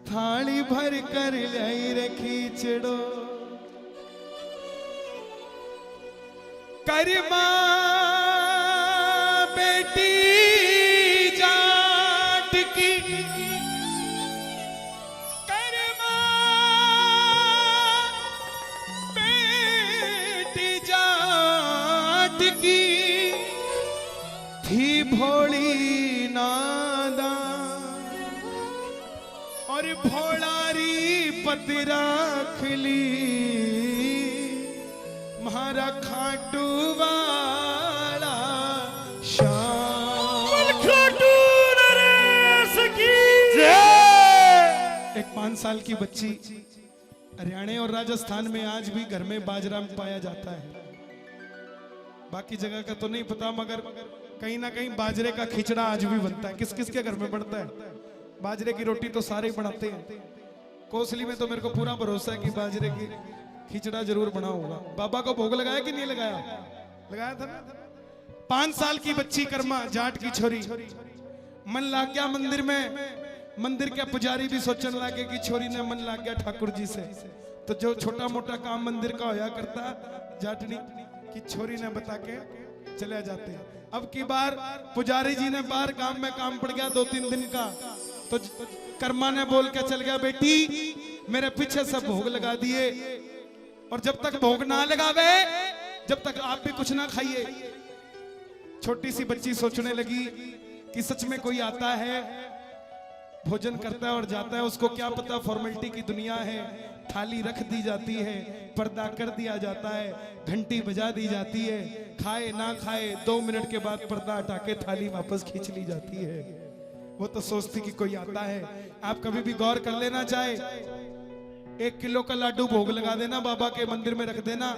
थाली भर कर लाई रे खींचड़ो करमा बेटी जाट की करमा बेटी जाट की थी भोली नादा और भोलारी पतिरा खिली म्हारा खाटू वाला शाम खाटू नरेश की एक 5 साल की बच्ची हरियाणा और राजस्थान में आज भी घर में बाजरा पाया जाता है। बाकी जगह का तो नहीं पता मगर कहीं ना कहीं बाजरे का खिचड़ा आज भी बनता है। किस किस के घर में बनता है? बाजरे की रोटी तो सारे ही बनाते हैं। कोसली में तो मेरे को पूरा भरोसा है कि बाजरे की खिचड़ा जरूर बना होगा। बाबा को भोग लगाया कि नहीं लगाया? लगाया था ना। 5 साल की बच्ची कर्मा जाट की छोरी मन लाग गया मंदिर में। मंदिर के पुजारी भी सोचने लगे कि छोरी ने मन लाग गया ठाकुर जी से। तो जो छोटा मोटा काम मंदिर का होया करता जाटनी की छोरी ने बता के चले जाते। अब की बार पुजारी जी ने बाहर काम में काम पड़ गया 2-3 दिन का। तो कर्मा ने बोल के चल गया बेटी मेरे पीछे सब भोग लगा दिए और जब तक भोग ना लगावे जब तक आप भी कुछ ना खाइए। छोटी सी बच्ची सोचने लगी कि सच में कोई आता है भोजन करता है और जाता है, उसको क्या पता फॉर्मेलिटी की दुनिया है। थाली रख दी जाती है, पर्दा कर दिया जाता है, घंटी बजा दी जाती है, खाए ना खाए 2 मिनट के बाद पर्दा हटा के थाली वापस खींच ली जाती है। वो तो सोचती कि कोई आता है। आप कभी भी गौर कर लेना, चाहे 1 किलो का लाडू भोग लगा देना, बाबा के मंदिर में रख देना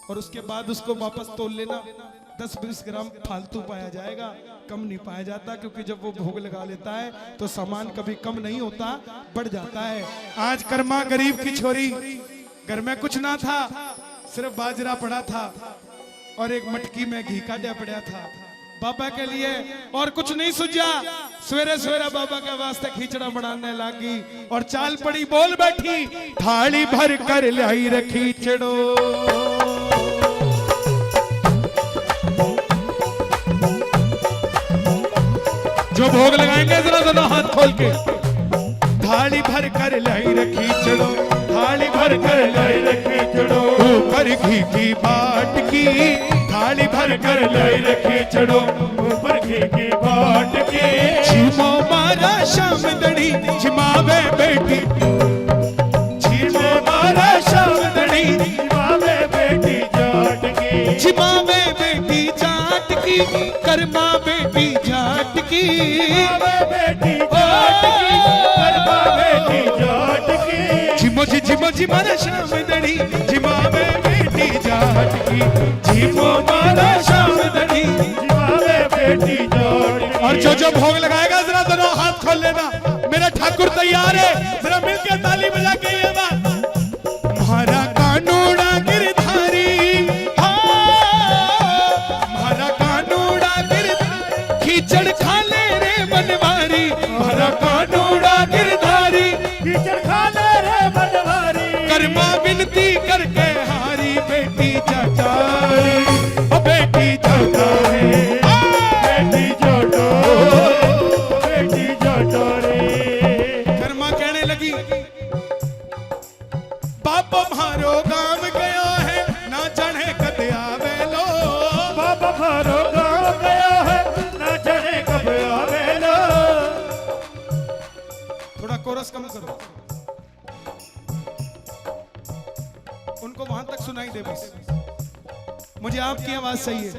और उसके बाद उसको वापस तोल लेना। 10-20 ग्राम फालतू पाया जाएगा, कम नहीं पाया जाता, क्योंकि जब वो भोग लगा लेता है तो सामान कभी कम नहीं होता, बढ़ जाता है। आज कर्मा गरीब की छोरी, घर में कुछ ना था, सिर्फ बाजरा पड़ा था और एक मटकी में घी का डा पड़ा था बाबा के लिए, और कुछ नहीं सूझा। सवेरे सवेरे बाबा के वास्ते खिचड़ा बनाने लगी और चाल पड़ी, बोल बैठी थाली भर कर लाई रे खिचड़ो। जो भोग लगाएंगे जरा दोनों हाथ खोल के। थाली भर कर लाई रे खिचड़ो, थाली भर कर लाई रे खिचड़ो, ऊपर घी की बाट की थाली भर कर लाई रे खिचड़ो, ऊपर घी की बाट की। छिमो मारा शाम दड़ी छिमावे बेटी, छिमो मारा शाम दड़ी छिमावे बेटी जाट की, छिमावे बेटी जाट की, कर्मा बेटी जाट की, बेटी जाट की, कर्मा बेटी जाट की। झिमो झिमो मारा शाम दड़ी झिमावे बेटी जाट की, झिमो मारा शाम दड़ी झिमावे बेटी जाट की। और जो भोग लगाएगा जरा दोनों हाथ खोल लेना। मेरा ठाकुर तैयार है, जरा मिलकर ताली बजा के ये बात। म्हारा कानूड़ा गिरधारी, म्हारा कानूड़ा गिरधारी, खिचड़ खा ले रे बनवारी, म्हारा कानूड़ा गिरधारी, खिचड़ खा ले रे बनवारी। कर्मा विनती करके हारी बेटी जटारी, ओ बेटी जटारी, बेटी जटारी, बेटी जटारी। कर्मा कहने लगी बाप म्हारो गांव गया है ना जाने कद आवे लो, बाप म्हारो गांव गया है ना जाने कब आवे लो। थोड़ा कोरस कम करो, उनको वहां तक सुनाई दे बस, मुझे आपकी आवाज सही है।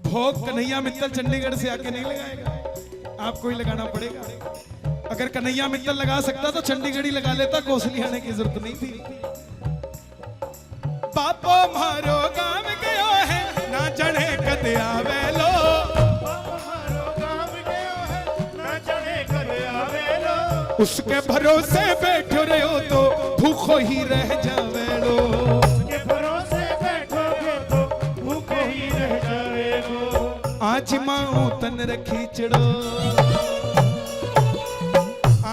भोग कन्हैया मित्तल चंडीगढ़ से आके नहीं लगाएगा, आपको ही लगाना पड़ेगा। अगर कन्हैया मित्तल लगा सकता तो चंडीगढ़ ही लगा लेता, कोसली आने की जरूरत नहीं थी। बापो म्हारो गांव गयो है ना जाने कद आवे लो, म्हारो गांव गयो है ना जाने कद आवे लो। उसके भरोसे बैठो रहो तो भूखो ही रह जावे लो, उसके भरोसे बैठोगे तो भूखो ही रह जावे लो। आज माऊ तन रखी चढ़ो,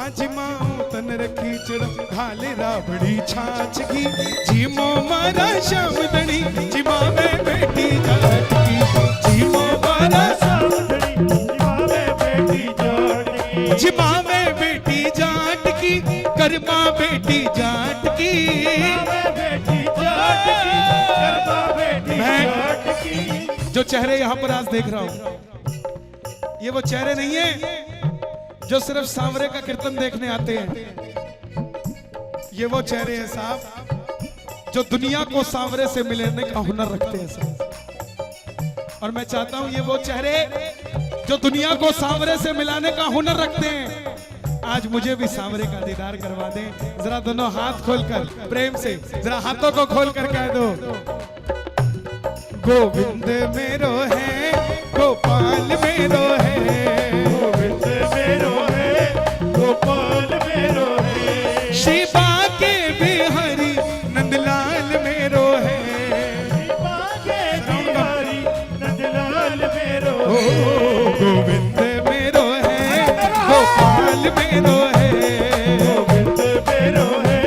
आज माऊ तन रखी चढ़ घाले राबड़ी छाछ की जीमो मारा श्याम धनी जिमा में बेटी जाट की जीमो मारा जिमा में बेटी जाट की कर्मा बेटी जाट की मैं जो चेहरे यहाँ पर आज देख रहा हूँ ये वो चेहरे नहीं है जो सिर्फ सांवरे का कीर्तन देखने आते हैं। ये वो चेहरे हैं साहब जो दुनिया को सांवरे से मिलाने का हुनर रखते हैं साहब। और मैं चाहता हूं ये वो चेहरे जो दुनिया को सांवरे से मिलाने का हुनर रखते हैं आज मुझे भी सांवरे का दीदार करवा दें। जरा दोनों हाथ खोलकर प्रेम से जरा हाथों को खोलकर कह दो गोविंद मेरो है गोपाल मेरो है शिवा के बिहारी नंदलाल मेरो है नंदलाल मेरो गोविंद मेरो है गोपाल मेरो है गोविंद मेरो है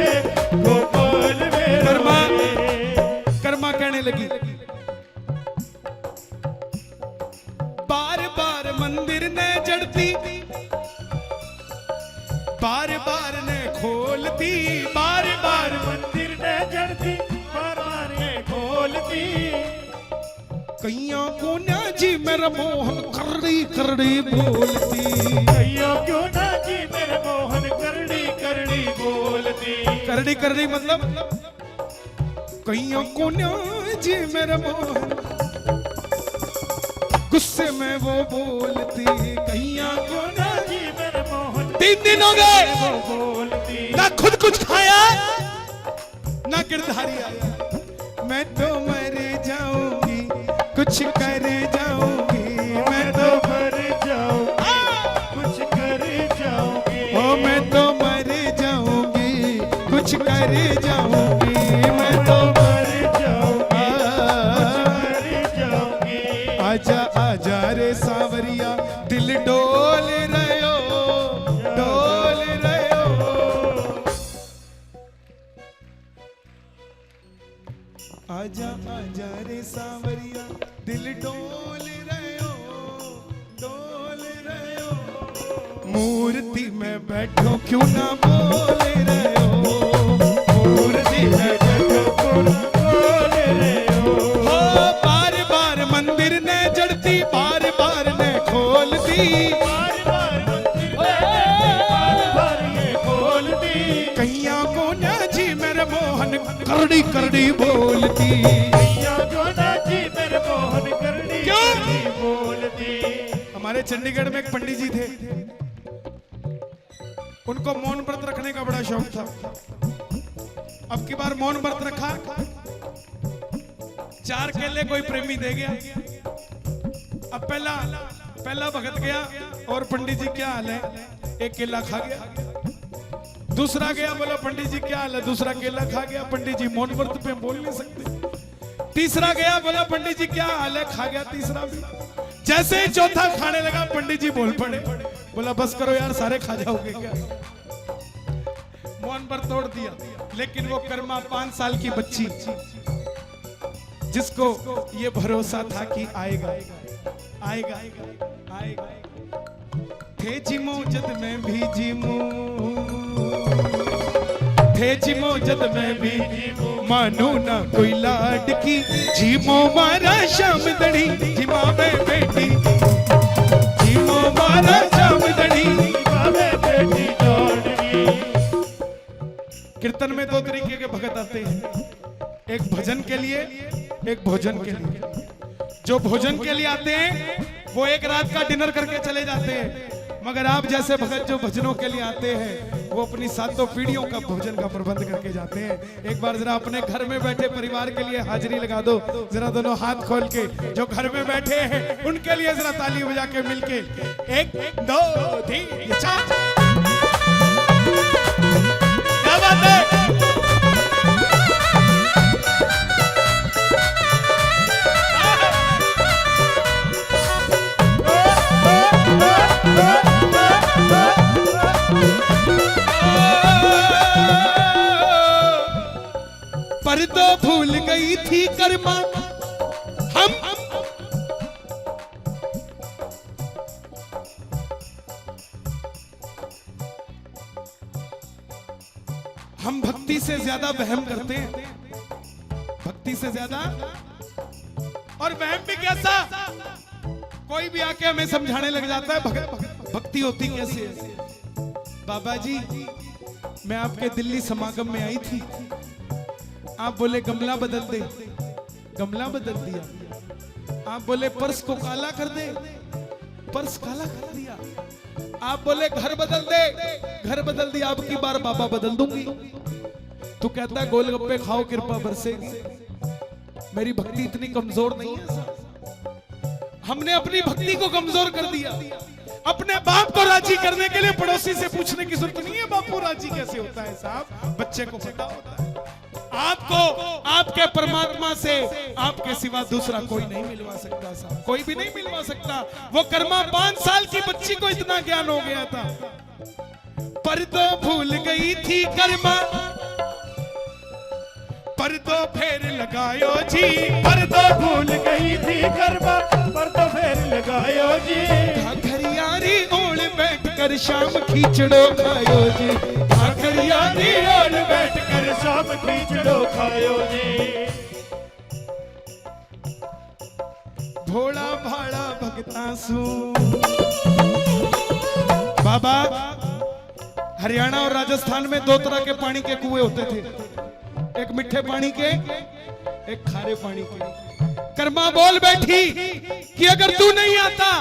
गोपाल मेरो कर्मा कर्मा कहने लगी बार बार मंदिर ने जड़ती बार बार ने खोलती बार बार मंदिर ने जड़ती बार बार ने खोलती कैया को ना जी मेरा मोहन करड़ी करड़ी बोलती कैया क्यों ना जी मेरे मोहन करड़ी करड़ी बोलती करड़ी करड़ी मतलब कैया को ना जी मेरा मोहन गुस्से में वो बोलती कैया को ना जी मेरे मोहन 3 दिन हो गए वो बोलती ना खुद कुछ खाया ना गिरधारी आया मैं तो मर जाऊंगी कुछ कर जाऊंगी मैं तो मर जाऊंगी कुछ कर जाऊंगी ओ मैं तो मर जाऊंगी कुछ कर जाऊंगी मैं तो मर जाऊंगी कुछ कर जाऊंगी आजा आजा रे सांवरिया दिल डोल रयो डोल रयो आजा आजा रे सांवरिया दिल डोल रयो डोल रयो मूर्ति में बैठो क्यों ना बोल रयो मूर्ति में बैठो क्यों ना बोल रहे हो हो बार बार मंदिर ने जड़ती बार बार ने खोलती बार बार मंदिर में बार बार ये खोलती कैया को ना जी मेरे मोहन करड़ी करड़ी बोलती कैया को ना जी मेरे मोहन करड़ी क्यों? करड़ी बोलती हमारे चंडीगढ़ में एक पंडित जी थे उनको मौन व्रत रखने का बड़ा शौक था। अब की बार मौन व्रत रखा 4 केले कोई प्रेमी दे गया। अब पहला भगत गया और पंडित जी क्या हाल है 1 केला खा गया। दूसरा गया बोला पंडित जी क्या हाल है दूसरा केला खा गया। पंडित जी मौन व्रत पे बोल नहीं सकते। तीसरा गया बोला पंडित जी क्या हाल है खा गया तीसरा भी। जैसे ही चौथा खाने लगा पंडित जी बोल पड़े बोला बस करो यार सारे खा जाओगे क्या। मौन पर तोड़ दिया। लेकिन वो कर्मा 5 साल की बच्ची जिसको ये भरोसा था कि आएगा आएगा आएगा थे जिमो जद में भी जिमो थे जिमो जद में भी मानो ना कोई लाड की जिमो मारा श्याम दड़ी जिमा में बेटी जिमो मारा श्याम दड़ी बेटी जोड़नी कीर्तन में 2 तरीके के भगत आते हैं एक भजन के लिए एक भोजन के लिए। जो भोजन के लिए आते हैं वो एक रात का डिनर करके चले जाते हैं। मगर आप जैसे भगत जो भजनों के लिए आते हैं वो अपनी 7 पीढ़ियों का भोजन का प्रबंध करके जाते हैं। एक बार जरा अपने घर में बैठे परिवार के लिए हाजिरी लगा दो जरा दोनों हाथ खोल के। जो घर में बैठे हैं उनके लिए जरा ताली बजा के मिलके 1 2 3 4 क्या बात है। तो भूल गई थी कर्मा हम भक्ति से ज्यादा वहम करते हैं, भक्ति से ज्यादा। और वहम भी कैसा, कोई भी आके हमें समझाने लग जाता है भक्ति होती कैसे है। बाबा जी मैं आपके दिल्ली समागम में आई थी, आप बोले गमला बदल दे, गमला बदल दिया। आप बोले पर्स को काला कर दे, पर्स काला कर दिया। आप बोले घर बदल दे, घर बदल दिया। अब की बार बाबा बदल दूंगी। तू कहता है गोलगप्पे खाओ कृपा बरसेगी। मेरी भक्ति इतनी कमजोर नहीं है साहब। हमने अपनी भक्ति को कमजोर कर दिया। अपने बाप को राजी करने के लिए पड़ोसी से पूछने की जरूरत नहीं है बापू राजी कैसे होता है साहब, बच्चे को पता होता है। आपको आपके परमात्मा से आपके सिवा दूसरा कोई नहीं मिलवा सकता साहब, कोई भी नहीं मिलवा सकता। वो कर्मा 5 साल की बच्ची को इतना ज्ञान हो गया था, पर तो भूल गई थी कर्मा, पर तो फेर लगायो जी, पर तो भूल गई थी कर्मा, पर तो फेर लगायो जी। घरियारी ओढ़ बैठ कर शाम खींचड़ो खायो जी, घरियारी ओढ़ बैठ कर शाम खींचड़ो खायो जी। भोला भाड़ा भगतासू। बाबा हरियाणा और राजस्थान में 2 तरह के पानी के कुएं होते थे, एक मीठे पानी के, एक खारे पानी के। कर्मा बोल बैठी कि अगर तू नहीं आता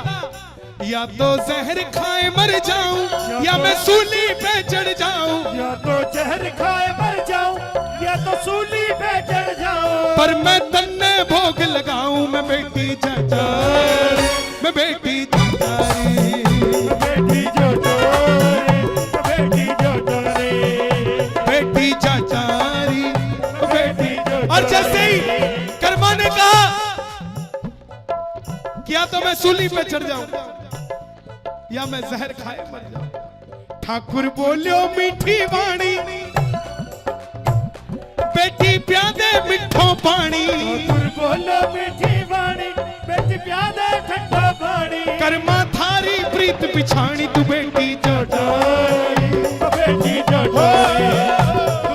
या तो जहर खाए मर जाऊं या मैं सूली पे चढ़ जाऊं, या तो जहर खाए मर जाऊं या तो सूली पे चढ़ जाऊं, पर मैं तन्ने भोग लगाऊं। मैं बेटी चाचारी, मैं बेटी चाचारी, बेटी जो चोरी, बेटी जो चोरी, बेटी चाचारी, बेटी जो। और जैसे ही कर्मा ने कहा क्या तो मैं सूली पे चढ़ जाऊं या मैं जहर खाए मर जाऊं। ठाकुर बोलियो मीठी वाणी, बेटी प्यादे मिठो पानी, ठाकुर बोलो मीठी वाणी, बेटी प्यादे ठंडा पानी। कर्मा थारी प्रीत पिछाणी, तू बेटी चोटारी, बेटी चोटारी,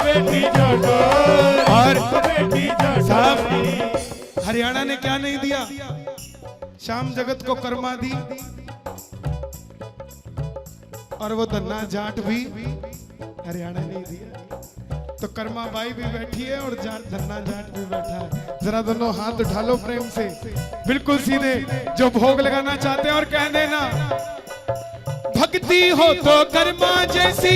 बेटी चोटारी, और बेटी चोटारी। साहब हरियाणा ने क्या नहीं दिया, श्याम जगत को कर्मा दी, और वो धन्ना जाट भी हरियाणा नहीं दिया। तो कर्मा बाई भी बैठी है और धन्ना जाट भी बैठा है। जरा दोनों हाथ उठा लो प्रेम से, बिल्कुल सीधे, जो भोग लगाना चाहते हैं और कह देना भक्ति हो तो कर्मा जैसी,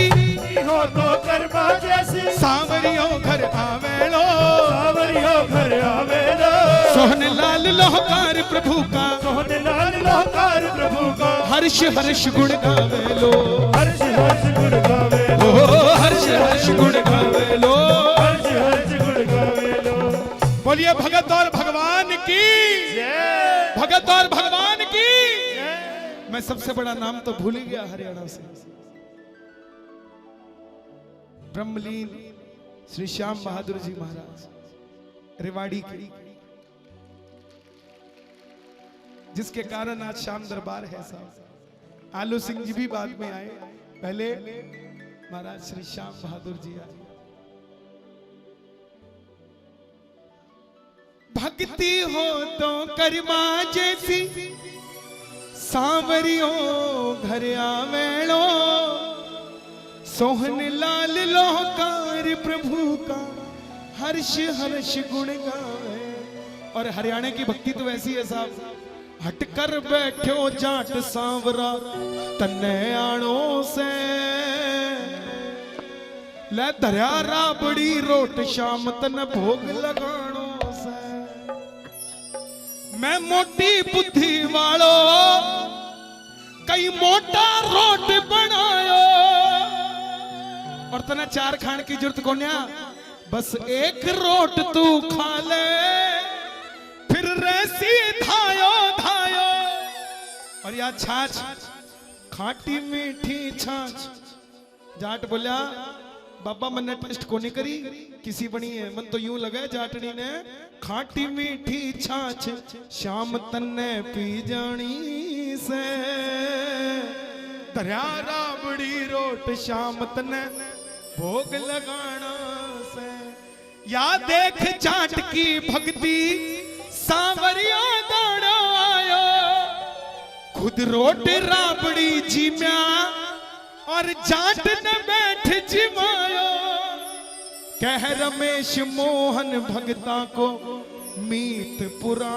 हो तो कर्मा जैसी, सावरियों घर आवेलो, सावरियों घर आवेलो, सोहन लाल लोहकार प्रभु का, सोहन लाल लोहकार प्रभु का, हर्ष हर्ष गुण गावेलो, हर्ष हर्ष गुण गावेलो, हर्ष हर्ष गुण गावेलो, हर्ष हर्ष गुण गावेलो। बोलिए भगत और भगवान की, भगत और भगवान की। मैं सबसे बड़ा नाम तो भूल ही गया हरियाणा से, ब्रह्मलीन श्री श्याम बहादुर जी महाराज रेवाड़ी के, जिसके कारण आज श्याम दरबार है साहब। आलू सिंह जी भी बाद में आए, पहले महाराज श्री श्याम बहादुर जी आए। भक्ति हो तो कर्मा जैसी, सांवरियों घर आवेलो, सोहन लाल लोहकार प्रभु का, हर्ष हर्ष गुण गावे। और हरियाणा की भक्ति तो ऐसी है साहब, हट कर बैठो जाट सांवरा तन्ने आनो से, ले धर्या राबड़ी रोट शाम तन भोग लगानो से। मैं मोटी बुद्धि वालो कई मोटा रोट बनायो, और तना 4 खान की जरूरत कोन्या, बस 1 रोट तू खा ले, फिर रेसी धायो धायो। और या छाछ, खाटी मीठी छाछ। जाट बोलिया बाबा मैंने टेस्ट को नहीं करी किसी बनी है मन तो यूं लगा जाटनी ने खाटी मीठी छाछ शाम तन्ने पी जानी से दरिया राबड़ी रोट शाम तन्ने भोग लगाना से या देख जाट की भक्ति सांवरिया दाड़ा आयो खुद रोट राबड़ी जिम्या और जाट न बैठ जिमायो कह रमेश मोहन भगता को मीत पुराण